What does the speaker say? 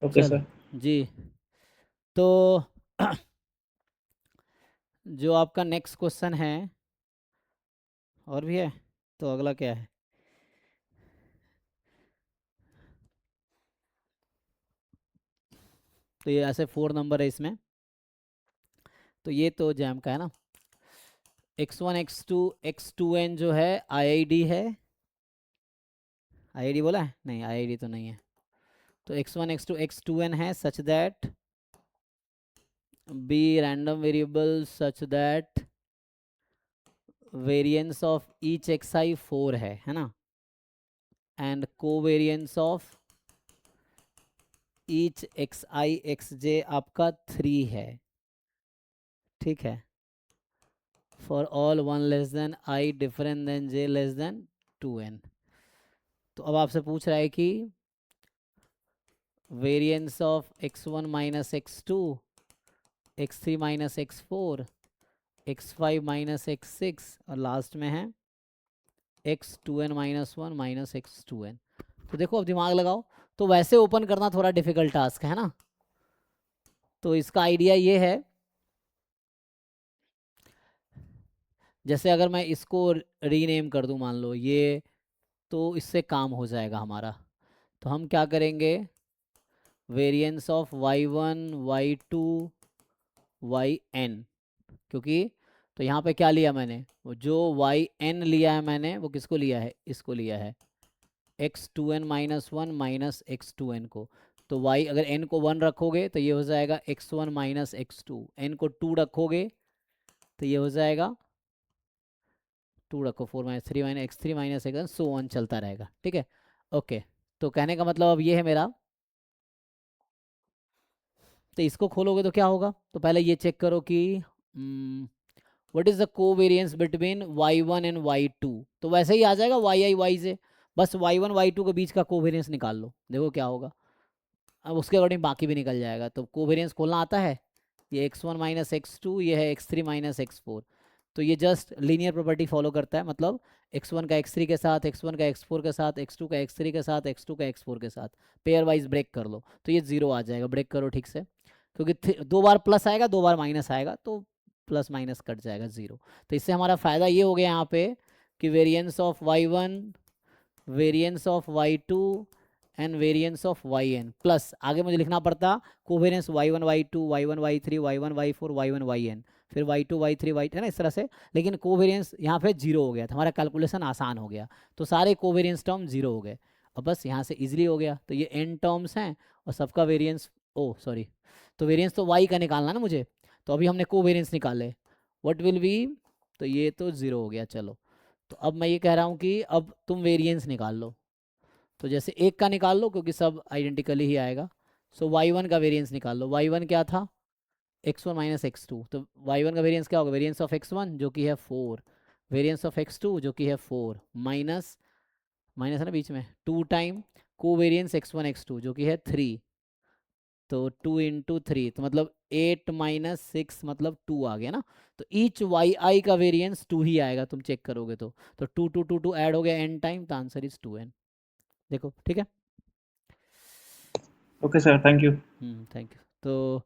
Okay चल sir. जी। तो जो आपका नेक्स्ट क्वेश्चन है, और भी है, तो अगला क्या है? तो ये ऐसे 4 नंबर है इसमें। तो ये तो जैम का है ना। x1 x2 x2n जो है IID है। IID बोला है? नहीं, IID तो नहीं है। तो x1 x2 x2n है such that be random variable such that variance of each xi 4 है ना, and covariance of each xi xj आपका 3 है। ठीक है, for all 1 less than i different than j less than 2n। तो अब आपसे पूछ रहा है कि variance of x1 minus x2 x3 minus x4 x5 minus x6 और लास्ट में है x2n माइनस 1 माइनस x2n। तो देखो, अब दिमाग लगाओ। तो वैसे ओपन करना थोड़ा डिफिकल्ट टास्क है ना। तो इसका आइडिया ये है, जैसे अगर मैं इसको रीनेम कर दूं, मान लो ये, तो इससे काम हो जाएगा हमारा। तो हम क्या करेंगे, variance of y1 y2 yn, क्योंकि तो यहाँ पे क्या लिया मैंने, वो जो yn लिया है मैंने, वो किसको लिया है, इसको लिया है, x2n माइनस 1 माइनस x2n को। तो y अगर n को 1 रखोगे तो ये हो जाएगा x1 माइनस x2, n को 2 रखोगे तो ये हो जाएगा 2 रखो 4 minus 3 minus x3 minus x, so on चलता रहेगा। ठीक है, ओके। तो कहने का मतलब अब ये है मेरा। तो इसको खोलोगे तो क्या होगा, तो पहले ये चेक करो कि what is the covariance between y1 and y2। तो वैसे ही आ जाएगा yi y से, बस y1 y2 के बीच का कोवेरिएंस निकाल लो, देखो क्या होगा। अब उसके अकॉर्डिंग बाकी भी निकल जाएगा। तो कोवेरिएंस खोलना आता है, ये x1 माइनस x2, ये है x3 माइनस x4। तो ये जस्ट लीनियर प्रॉपर्टी फॉलो करता है, मतलब x1 का x3 के साथ, x1 का x4 के साथ, x2 का x3 के साथ, x2 का x4 के साथ पेयर वाइज ब्रेक कर लो, तो ये जीरो आ जाएगा। ब्रेक करो ठीक से, क्योंकि 2 बार प्लस आएगा 2 बार माइनस आएगा, तो प्लस माइनस कट जाएगा जीरो। तो इससे हमारा फ़ायदा ये हो गया यहाँ पे कि variance of y1, variance of y2 and variance of yn, plus आगे मुझे लिखना पड़ता covariance y1 y2 y1 y3 y1 y4 y1 yn, फिर y2 y3 y, है ना, इस तरह से। लेकिन कोवेरिएंस यहाँ पे जीरो हो गया था, हमारा कैलकुलेशन आसान हो गया। तो सारे कोवेरिएंस टर्म जीरो हो गए। और बस यहाँ से इजीली हो गया। तो ये n टर्म्स हैं और सबका वेरिएंस, ओ सॉरी, तो वेरिएंस तो y का निकालना ना मुझे। तो अभी हमने कोवेरिएंस निकाले, व्हाट विल बी, तो ये तो जीरो हो गया। चलो, तो अब मैं ये कह रहा हूँ कि अब तुम वेरिएंस निकाल लो। तो जैसे एक का निकाल लो, क्योंकि सब आइडेंटिकली ही आएगा। सो y1 का वेरिएंस निकाल लो। y1 क्या था, x1 माइनस x2। तो y1 का वेरिएंस क्या होगा, वेरिएंस ऑफ x1 जो कि है 4, वेरिएंस ऑफ x2 जो कि है 4, माइनस, माइनस है ना बीच में, 2 टाइम कोवेरिएंस x1 x2 जो कि है 3। तो 2 इंटू 3, तो मतलब 8 माइनस 6 मतलब 2 आ गया ना। तो ईच वाई आई का वेरिएंस 2 ही आएगा, तुम चेक करोगे तो 2 2 2 2 ऐड हो गया n टाइम, तो आंसर इज 2n। देखो ठीक है। Okay sir, thank you. Thank you. तो